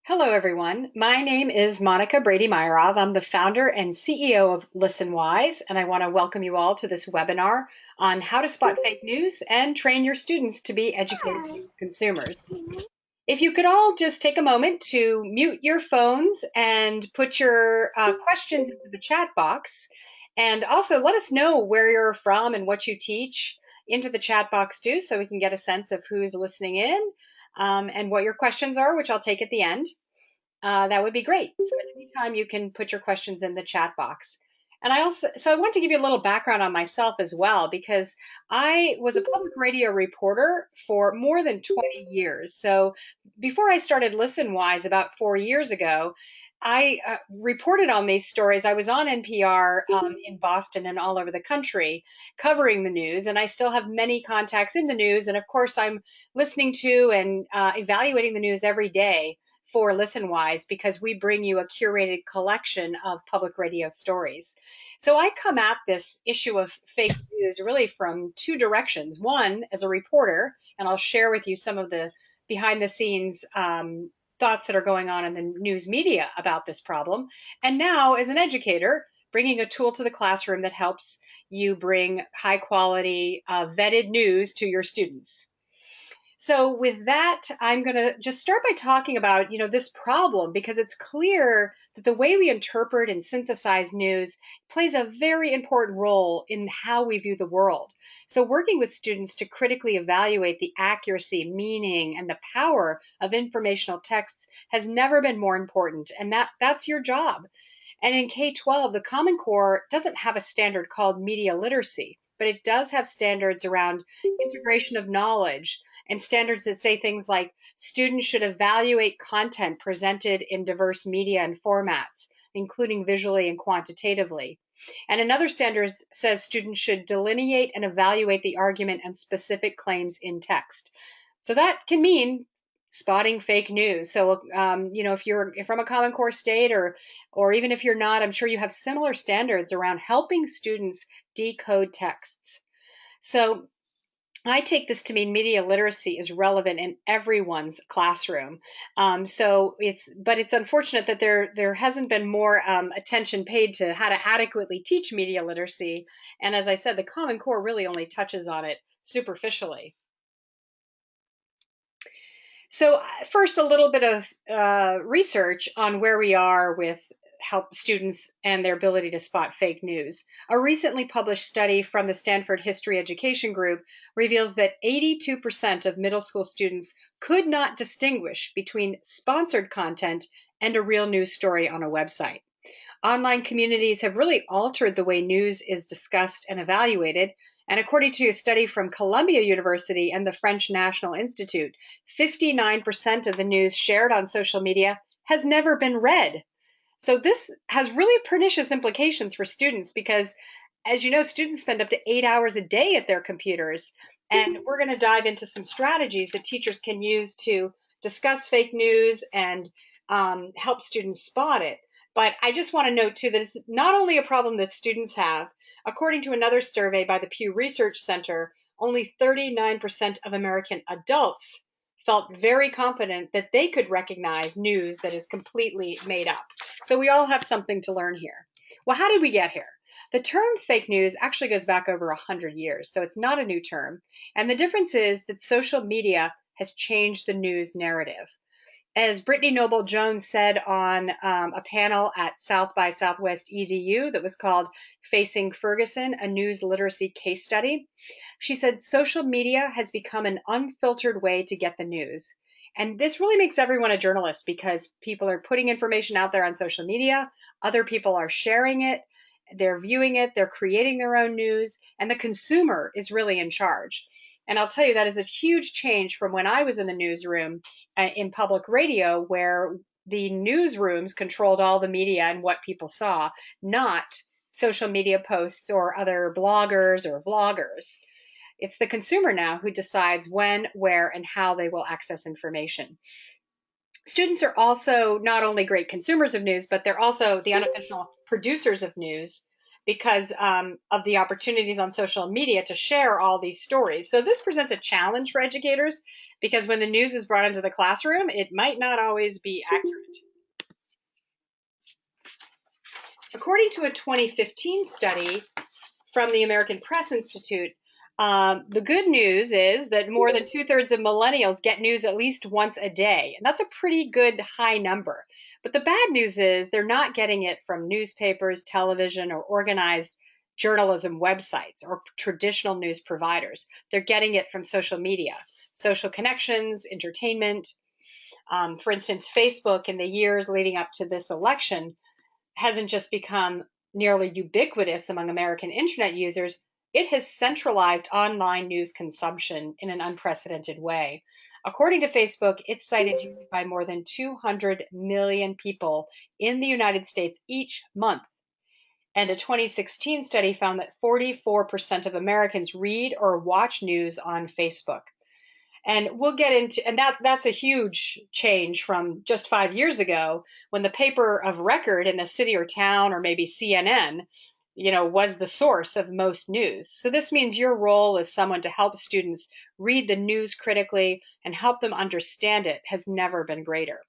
Hello, everyone. My name is Monica Brady-myerov. I'm the founder and CEO of Listenwise, and I want to welcome you all to this webinar on how to spot fake news and train your students to be educated consumers. If you could all just take a moment to mute your phones and put your questions into the chat box, and also let us know where you're from and what you teach into the chat box too, so we can get a sense of who's listening in and what your questions are, which I'll take at the end. That would be great. So at any time you can put your questions in the chat box. And I want to give you a little background on myself as well, because I was a public radio reporter for more than 20 years. So before I started ListenWise about 4 years ago, I reported on these stories. I was on NPR in Boston and all over the country covering the news, and I still have many contacts in the news. And of course, I'm listening to and evaluating the news every day for Listenwise because we bring you a curated collection of public radio stories. So I come at this issue of fake news really from two directions. One, as a reporter, and I'll share with you some of the behind the scenes thoughts that are going on in the news media about this problem. And now, as an educator, bringing a tool to the classroom that helps you bring high quality, vetted news to your students. So with that, I'm going to just start by talking about, this problem because it's clear that the way we interpret and synthesize news plays a very important role in how we view the world. So working with students to critically evaluate the accuracy, meaning, and the power of informational texts has never been more important, and that's your job. And in K-12, the Common Core doesn't have a standard called media literacy, but it does have standards around integration of knowledge and standards that say things like students should evaluate content presented in diverse media and formats, including visually and quantitatively. And another standard says students should delineate and evaluate the argument and specific claims in text. So that can mean spotting fake news. So, if you're from a Common Core state or even if you're not, I'm sure you have similar standards around helping students decode texts. So I take this to mean media literacy is relevant in everyone's classroom. But it's unfortunate that there hasn't been more attention paid to how to adequately teach media literacy. And as I said, the Common Core really only touches on it superficially. So first, a little bit of research on where we are with help students and their ability to spot fake news. A recently published study from the Stanford History Education Group reveals that 82% of middle school students could not distinguish between sponsored content and a real news story on a website. Online communities have really altered the way news is discussed and evaluated. And according to a study from Columbia University and the French National Institute, 59% of the news shared on social media has never been read. So this has really pernicious implications for students because, as you know, students spend up to 8 hours a day at their computers. And we're going to dive into some strategies that teachers can use to discuss fake news and help students spot it. But I just want to note, too, that it's not only a problem that students have. According to another survey by the Pew Research Center, only 39% of American adults felt very confident that they could recognize news that is completely made up. So we all have something to learn here. Well, how did we get here? The term fake news actually goes back over 100 years, so it's not a new term. And the difference is that social media has changed the news narrative. As Brittany Noble Jones said on a panel at South by Southwest EDU that was called Facing Ferguson, a News Literacy Case Study, she said social media has become an unfiltered way to get the news. And this really makes everyone a journalist because people are putting information out there on social media, other people are sharing it, they're viewing it, they're creating their own news, and the consumer is really in charge. And I'll tell you, that is a huge change from when I was in the newsroom in public radio, where the newsrooms controlled all the media and what people saw, not social media posts or other bloggers or vloggers. It's the consumer now who decides when, where, and how they will access information. Students are also not only great consumers of news, but they're also the unofficial producers of news. because of the opportunities on social media to share all these stories. So this presents a challenge for educators because when the news is brought into the classroom, it might not always be accurate. According to a 2015 study from the American Press Institute, the good news is that more than 2/3 of millennials get news at least once a day. And that's a pretty good high number. But the bad news is they're not getting it from newspapers, television, or organized journalism websites or traditional news providers. They're getting it from social media, social connections, entertainment. For instance, Facebook in the years leading up to this election hasn't just become nearly ubiquitous among American internet users, it has centralized online news consumption in an unprecedented way. According to Facebook, its site is used by more than 200 million people in the United States each month. And a 2016 study found that 44% of Americans read or watch news on Facebook. And we'll get into, and that's a huge change from just 5 years ago when the paper of record in a city or town, or maybe CNN, was the source of most news. So this means your role as someone to help students read the news critically and help them understand it has never been greater.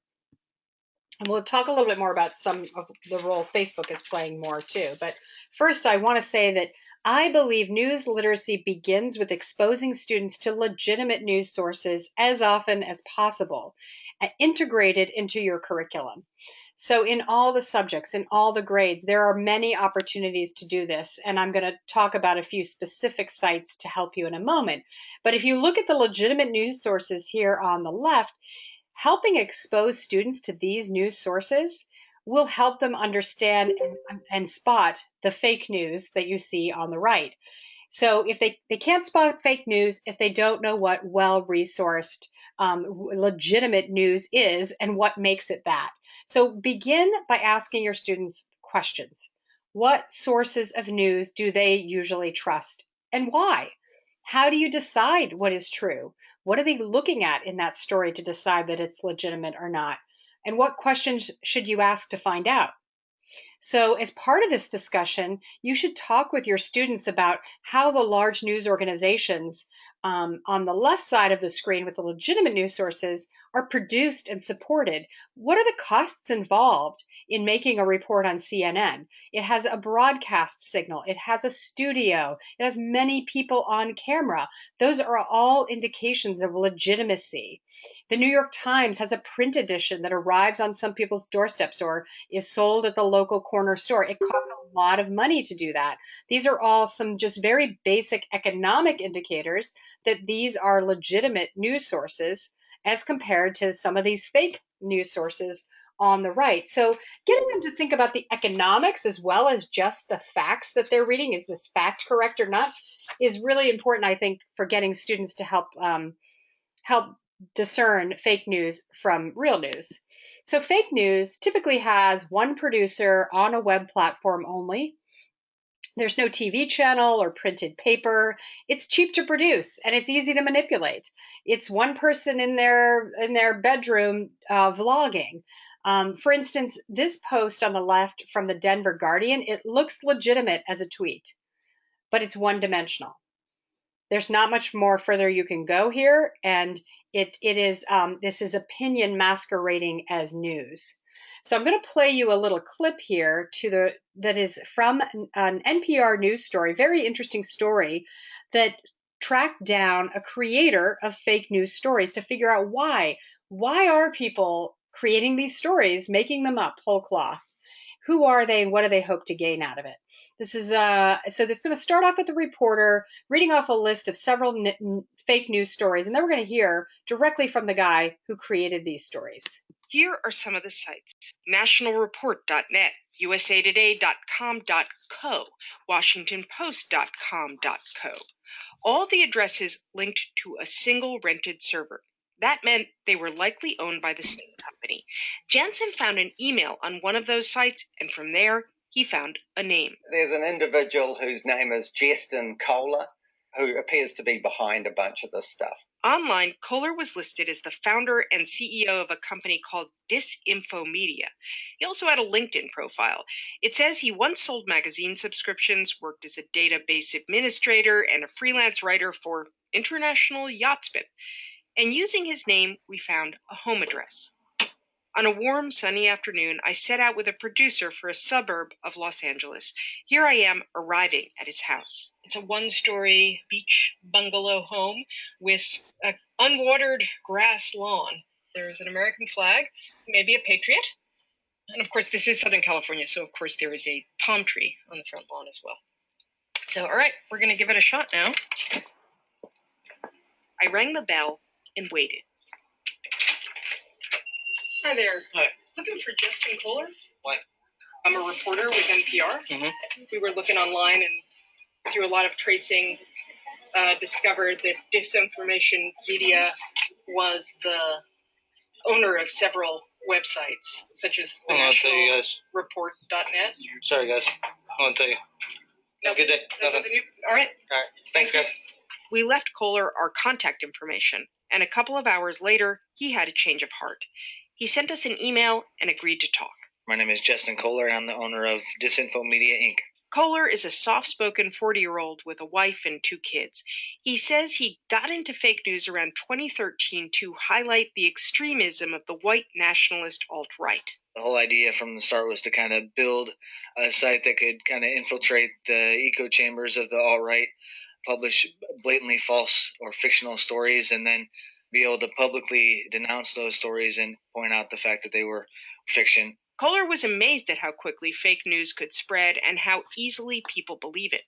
And we'll talk a little bit more about some of the role Facebook is playing more too. But first, I want to say that I believe news literacy begins with exposing students to legitimate news sources as often as possible, and integrated into your curriculum. So in all the subjects, in all the grades, there are many opportunities to do this. And I'm going to talk about a few specific sites to help you in a moment. But if you look at the legitimate news sources here on the left, helping expose students to these news sources will help them understand and spot the fake news that you see on the right. So if they can't spot fake news, if they don't know what well-resourced, legitimate news is and what makes it that. So begin by asking your students questions. What sources of news do they usually trust and why? How do you decide what is true? What are they looking at in that story to decide that it's legitimate or not? And what questions should you ask to find out? So as part of this discussion, you should talk with your students about how the large news organizations on the left side of the screen with the legitimate news sources are produced and supported. What are the costs involved in making a report on CNN? It has a broadcast signal. It has a studio. It has many people on camera. Those are all indications of legitimacy. The New York Times has a print edition that arrives on some people's doorsteps or is sold at the local corner store. It costs a lot of money to do that. These are all some just very basic economic indicators that these are legitimate news sources as compared to some of these fake news sources on the right. So getting them to think about the economics as well as just the facts that they're reading, is this fact correct or not, is really important, I think, for getting students to help discern fake news from real news. So fake news typically has one producer on a web platform only. There's no TV channel or printed paper. It's cheap to produce and it's easy to manipulate. It's one person in their bedroom vlogging. For instance, this post on the left from the Denver Guardian, it looks legitimate as a tweet, but it's one-dimensional. There's not much more further you can go here, and it is this is opinion masquerading as news. So I'm going to play you a little clip here that is from an NPR news story, very interesting story that tracked down a creator of fake news stories to figure out why are people creating these stories, making them up whole cloth. Who are they and what do they hope to gain out of it? This is so this is going to start off with the reporter reading off a list of several fake news stories, and then we're going to hear directly from the guy who created these stories. Here are some of the sites: nationalreport.net, usatoday.com.co, washingtonpost.com.co. All the addresses linked to a single rented server. That meant they were likely owned by the same company. Jansen found an email on one of those sites, and from there, he found a name. There's an individual whose name is Justin Kohler, who appears to be behind a bunch of this stuff. Online, Kohler was listed as the founder and CEO of a company called Disinfomedia. He also had a LinkedIn profile. It says he once sold magazine subscriptions, worked as a database administrator, and a freelance writer for International Yachtsman. And using his name, we found a home address. On a warm, sunny afternoon, I set out with a producer for a suburb of Los Angeles. Here I am arriving at his house. It's a one-story beach bungalow home with an unwatered grass lawn. There's an American flag, maybe a patriot. And of course, this is Southern California, so of course there is a palm tree on the front lawn as well. So, all right, we're going to give it a shot now. I rang the bell and waited. Hi there. Hi. Looking for Justin Kohler? Why? I'm a reporter with NPR. Mm-hmm. We were looking online and through a lot of tracing, discovered that Disinformation Media was the owner of several websites, such as the National Report.net. Sorry, guys. I want to tell you. No, good day. All right. Thanks, guys. We left Kohler our contact information, and a couple of hours later, he had a change of heart. He sent us an email and agreed to talk. My name is Justin Kohler, and I'm the owner of Disinfomedia, Inc. Kohler is a soft-spoken 40-year-old with a wife and 2 kids. He says he got into fake news around 2013 to highlight the extremism of the white nationalist alt-right. The whole idea from the start was to kind of build a site that could kind of infiltrate the echo chambers of the alt-right, publish blatantly false or fictional stories, and then be able to publicly denounce those stories and point out the fact that they were fiction. Kohler was amazed at how quickly fake news could spread and how easily people believe it.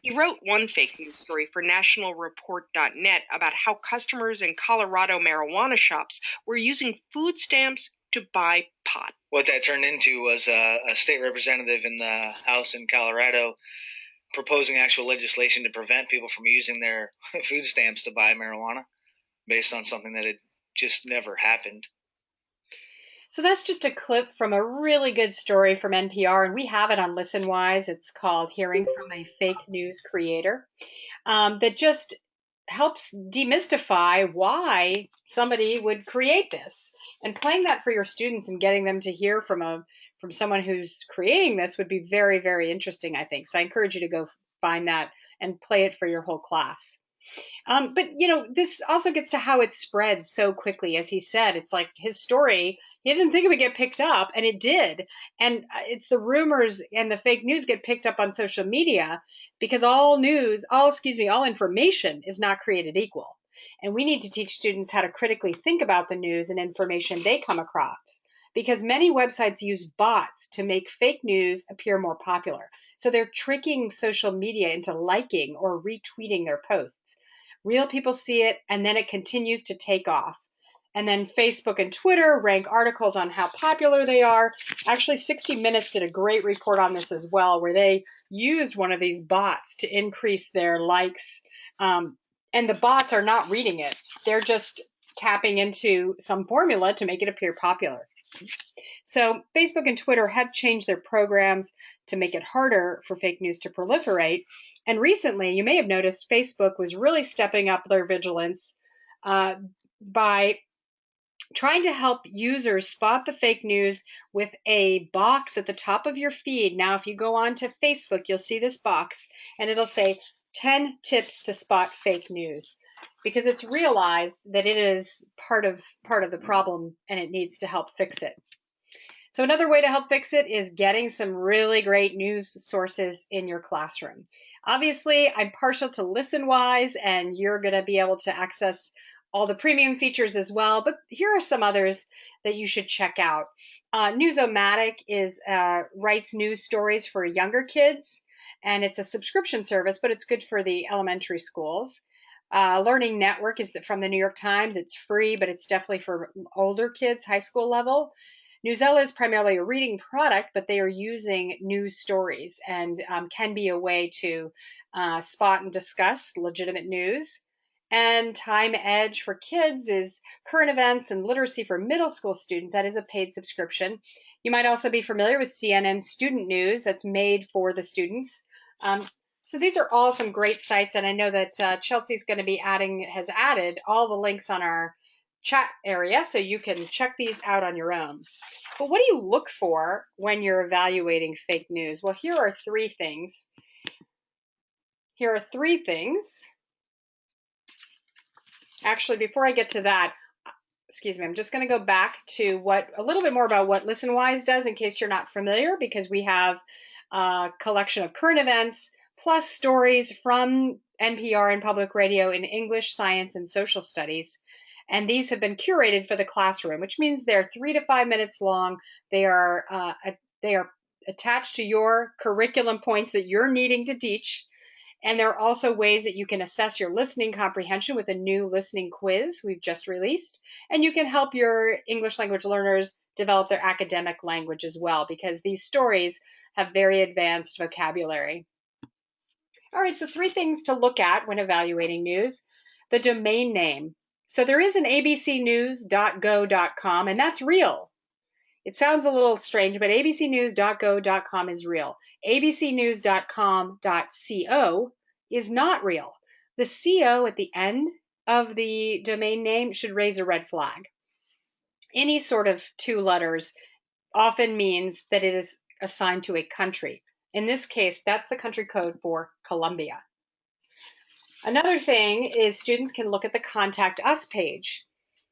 He wrote one fake news story for nationalreport.net about how customers in Colorado marijuana shops were using food stamps to buy pot. What that turned into was a state representative in the House in Colorado proposing actual legislation to prevent people from using their food stamps to buy marijuana based on something that had just never happened. So that's just a clip from a really good story from NPR, and we have it on Listenwise. It's called Hearing from a Fake News Creator, that just helps demystify why somebody would create this. And playing that for your students and getting them to hear from someone who's creating this would be very, very interesting, I think. So I encourage you to go find that and play it for your whole class. But, this also gets to how it spreads so quickly. As he said, it's like his story, he didn't think it would get picked up, and it did. And it's the rumors and the fake news get picked up on social media because all information is not created equal. And we need to teach students how to critically think about the news and information they come across, because many websites use bots to make fake news appear more popular. So they're tricking social media into liking or retweeting their posts. Real people see it, and then it continues to take off. And then Facebook and Twitter rank articles on how popular they are. Actually, 60 Minutes did a great report on this as well, where they used one of these bots to increase their likes. And the bots are not reading it. They're just tapping into some formula to make it appear popular. So Facebook and Twitter have changed their programs to make it harder for fake news to proliferate. And recently, you may have noticed Facebook was really stepping up their vigilance by trying to help users spot the fake news with a box at the top of your feed. Now, if you go on to Facebook, you'll see this box, and it'll say 10 tips to spot fake news, because it's realized that it is part of the problem and it needs to help fix it. So another way to help fix it is getting some really great news sources in your classroom. Obviously, I'm partial to Listenwise, and you're going to be able to access all the premium features as well, but here are some others that you should check out. Newsomatic writes news stories for younger kids, and it's a subscription service, but it's good for the elementary schools. Learning Network is from the New York Times. It's free, but it's definitely for older kids, high school level. Newsella is primarily a reading product, but they are using news stories and can be a way to spot and discuss legitimate news. And Time Edge for kids is current events and literacy for middle school students. That is a paid subscription. You might also be familiar with CNN Student News. That's made for the students. So these are all some great sites, and I know that Chelsea's going to be has added all the links on our chat area, so you can check these out on your own. But what do you look for when you're evaluating fake news? Well, here are three things. Actually, before I get to that, excuse me, I'm just going to go back to a little bit more about what Listenwise does in case you're not familiar, because we have a collection of current events plus stories from NPR and public radio in English, science, and social studies. And these have been curated for the classroom, which means they're 3 to 5 minutes long. They are attached to your curriculum points that you're needing to teach. And there are also ways that you can assess your listening comprehension with a new listening quiz we've just released. And you can help your English language learners develop their academic language as well, because these stories have very advanced vocabulary. All right, so 3 things to look at when evaluating news. The domain name. So there is an abcnews.go.com, and that's real. It sounds a little strange, but abcnews.go.com is real. abcnews.com.co is not real. The CO at the end of the domain name should raise a red flag. Any sort of 2 letters often means that it is assigned to a country. In this case, that's the country code for Colombia. Another thing is students can look at the Contact Us page.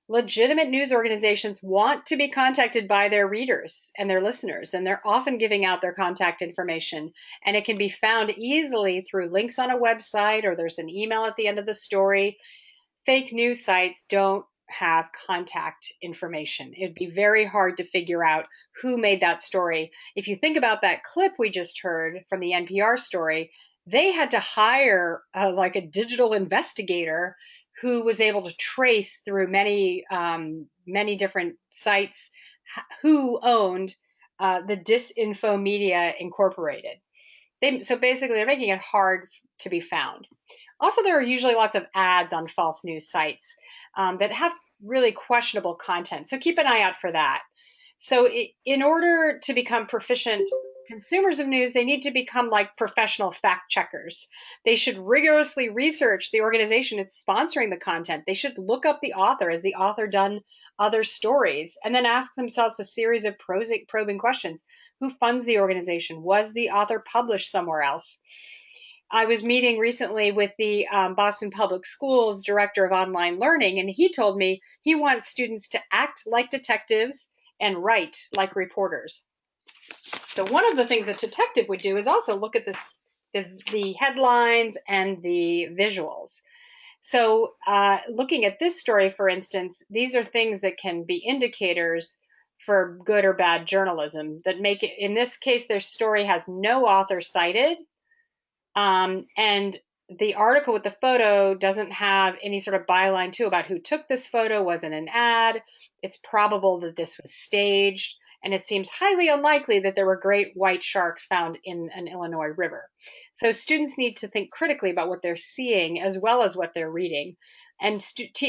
Legitimate news organizations want to be contacted by their readers and their listeners, and they're often giving out their contact information. And it can be found easily through links on a website, or there's an email at the end of the story. Fake news sites don't have contact information. It'd be very hard to figure out who made that story. If you think about that clip we just heard from the NPR story, they had to hire like a digital investigator who was able to trace through many different sites who owned the Disinfo Media Incorporated. So basically, they're making it hard to be found. Also, there are usually lots of ads on false news sites that have really questionable content. So keep an eye out for that. So in order to become proficient consumers of news, they need to become like professional fact checkers. They should rigorously research the organization that's sponsoring the content. They should look up the author. Has the author done other stories? And then ask themselves a series of probing questions. Who funds the organization? Was the author published somewhere else? I was meeting recently with the Boston Public Schools director of online learning, and he told me he wants students to act like detectives and write like reporters. So one of the things a detective would do is also look at the headlines and the visuals. So looking at this story, for instance, these are things that can be indicators for good or bad journalism that make it, in this case, their story has no author cited. And the article with the photo doesn't have any sort of byline too about who took this photo, wasn't an ad. It's probable that this was staged, and it seems highly unlikely that there were great white sharks found in an Illinois river. So students need to think critically about what they're seeing as well as what they're reading. And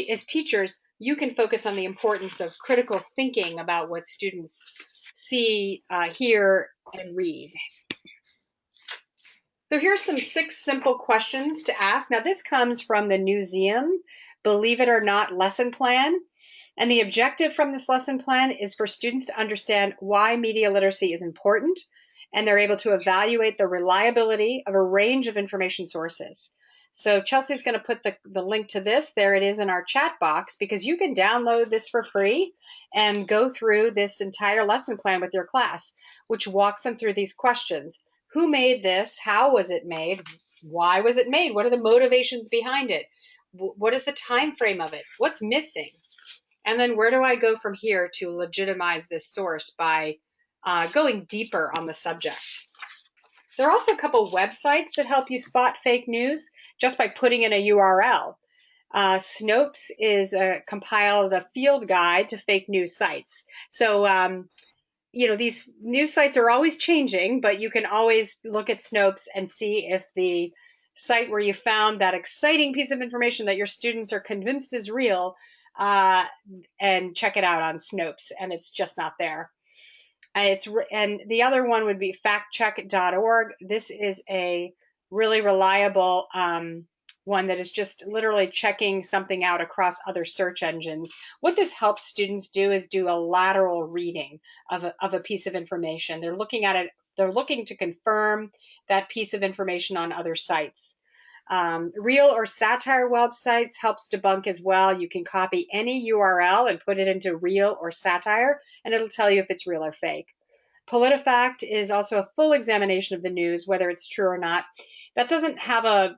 as teachers, you can focus on the importance of critical thinking about what students see, hear, and read. So here's some 6 simple questions to ask. Now this comes from the Newseum, Believe It or Not lesson plan. And the objective from this lesson plan is for students to understand why media literacy is important, and they're able to evaluate the reliability of a range of information sources. So Chelsea's going to put the link to this. There it is in our chat box, because you can download this for free and go through this entire lesson plan with your class, which walks them through these questions. Who made this? How was it made? Why was it made? What are the motivations behind it? What is the time frame of it? What's missing? And then where do I go from here to legitimize this source by going deeper on the subject? There are also a couple websites that help you spot fake news just by putting in a URL. Snopes is compiled a field guide to fake news sites. So these news sites are always changing, but you can always look at Snopes and see if the site where you found that exciting piece of information that your students are convinced is real, and check it out on Snopes, and it's just not there. And the other one would be factcheck.org. This is a really reliable one that is just literally checking something out across other search engines. What this helps students do is do a lateral reading of a piece of information. They're looking at it, they're looking to confirm that piece of information on other sites. Real or satire websites helps debunk as well. You can copy any URL and put it into real or satire, and it'll tell you if it's real or fake. PolitiFact is also a full examination of the news, whether it's true or not. That doesn't have a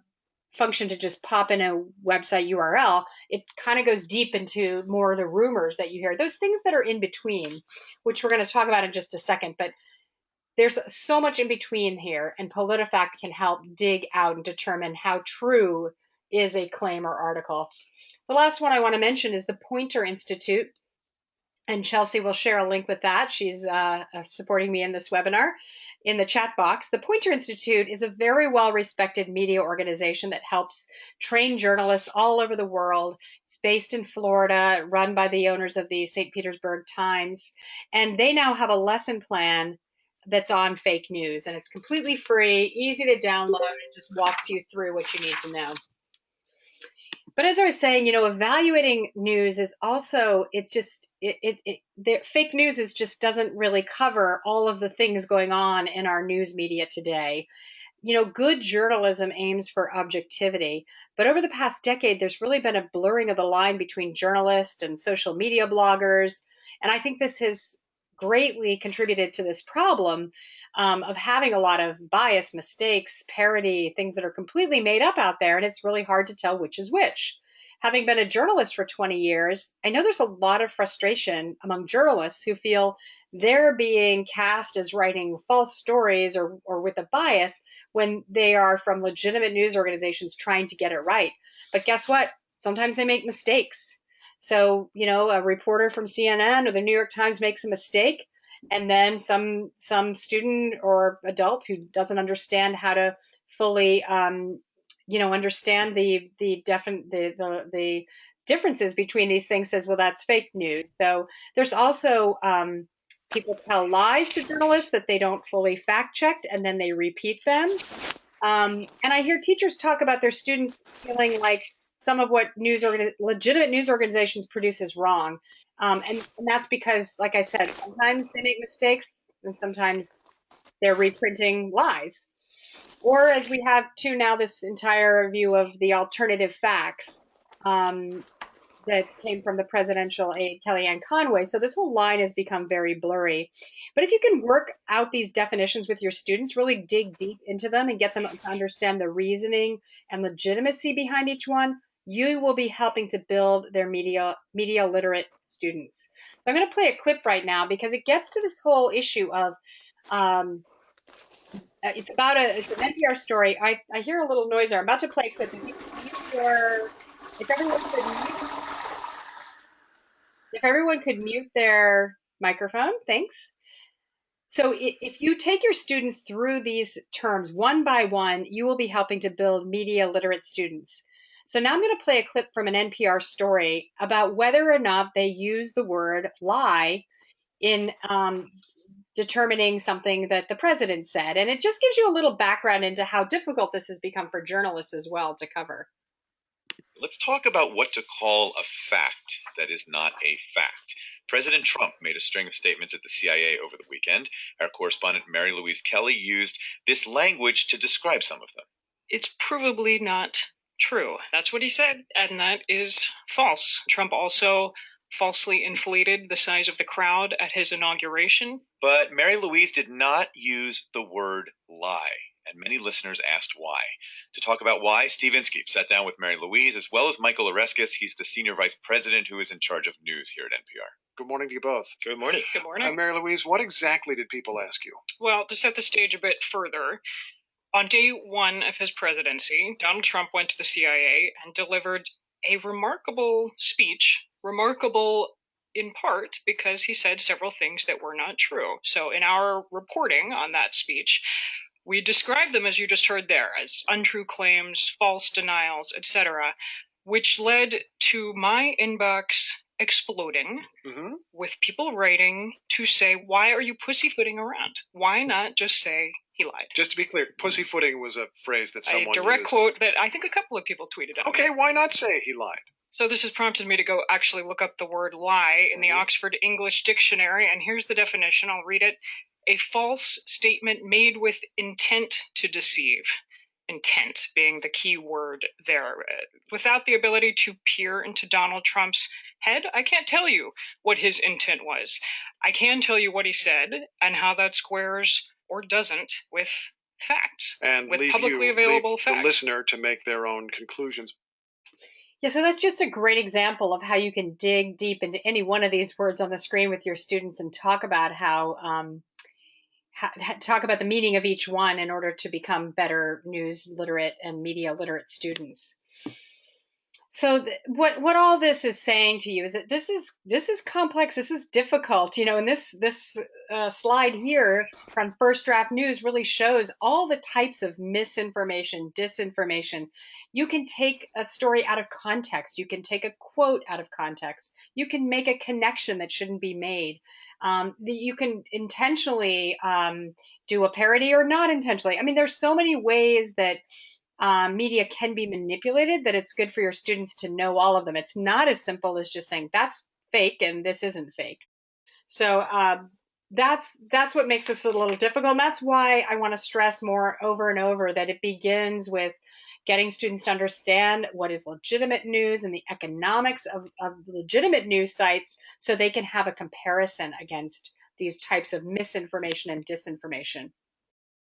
function to just pop in a website URL. It kind of goes deep into more of the rumors that you hear, those things that are in between, which we're going to talk about in just a second. But there's so much in between here, and PolitiFact can help dig out and determine how true is a claim or article. The last one I want to mention is the Poynter Institute, and Chelsea will share a link with that. She's supporting me in this webinar in the chat box. The Poynter Institute is a very well-respected media organization that helps train journalists all over the world. It's based in Florida, run by the owners of the St. Petersburg Times, and they now have a lesson plan that's on fake news, and it's completely free, easy to download, and just walks you through what you need to know. But as I was saying, evaluating news is also, it's just, the fake news is just doesn't really cover all of the things going on in our news media today. Good journalism aims for objectivity, but over the past decade, there's really been a blurring of the line between journalists and social media bloggers. And I think this has greatly contributed to this problem of having a lot of bias, mistakes, parody, things that are completely made up out there, and it's really hard to tell which is which. Having been a journalist for 20 years, I know there's a lot of frustration among journalists who feel they're being cast as writing false stories or with a bias when they are from legitimate news organizations trying to get it right. But guess what? Sometimes they make mistakes. So, a reporter from CNN or the New York Times makes a mistake, and then some student or adult who doesn't understand how to fully understand the differences between these things says, well, that's fake news. So there's also people tell lies to journalists that they don't fully fact checked, and then they repeat them. And I hear teachers talk about their students feeling like some of what legitimate news organizations produce is wrong. And that's because, like I said, sometimes they make mistakes and sometimes they're reprinting lies. Or as we have too now, this entire view of the alternative facts that came from the presidential aide Kellyanne Conway. So this whole line has become very blurry. But if you can work out these definitions with your students, really dig deep into them and get them to understand the reasoning and legitimacy behind each one, you will be helping to build their media literate students. So I'm going to play a clip right now because it gets to this whole issue of it's an NPR story. I hear a little noise there. I'm about to play a clip. If everyone could mute their microphone, thanks. So if you take your students through these terms one by one, you will be helping to build media literate students. So now I'm going to play a clip from an NPR story about whether or not they use the word lie in determining something that the president said. And it just gives you a little background into how difficult this has become for journalists as well to cover. Let's talk about what to call a fact that is not a fact. President Trump made a string of statements at the CIA over the weekend. Our correspondent Mary Louise Kelly used this language to describe some of them. It's provably not true. That's what he said, and that is false. Trump also falsely inflated the size of the crowd at his inauguration. But Mary Louise did not use the word lie, and many listeners asked why. To talk about why, Steve Inskeep sat down with Mary Louise, as well as Michael Oreskes. He's the senior vice president who is in charge of news here at NPR. Good morning to you both. Good morning. Good morning. Mary Louise, what exactly did people ask you? Well, to set the stage a bit further, on day one of his presidency, Donald Trump went to the CIA and delivered a remarkable speech, remarkable in part because he said several things that were not true. So in our reporting on that speech, we described them, as you just heard there, as untrue claims, false denials, etc., which led to my inbox exploding with people writing to say, why are you pussyfooting around? Why not just say he lied. Just to be clear, pussyfooting was a phrase that someone A direct used. quote that I think a couple of people tweeted at Okay, me. why not say he lied? So this has prompted me to go actually look up the word lie in the Oxford English Dictionary, and here's the definition. I'll read it. A false statement made with intent to deceive. Intent being the key word there. Without the ability to peer into Donald Trump's head, I can't tell you what his intent was. I can tell you what he said and how that squares or doesn't with facts, And with leave publicly available facts. the listener to make their own conclusions. Yeah, so that's just a great example of how you can dig deep into any one of these words on the screen with your students and talk about talk about the meaning of each one in order to become better news literate and media literate students. So what all this is saying to you is that this is complex. This is difficult. And this slide here from First Draft News really shows all the types of misinformation, disinformation. You can take a story out of context. You can take a quote out of context. You can make a connection that shouldn't be made. You can intentionally do a parody or not intentionally. I mean, there's so many ways that media can be manipulated that it's good for your students to know all of them. It's not as simple as just saying that's fake and this isn't fake. So that's what makes this a little difficult. And that's why I want to stress more over and over that it begins with getting students to understand what is legitimate news and the economics of legitimate news sites so they can have a comparison against these types of misinformation and disinformation.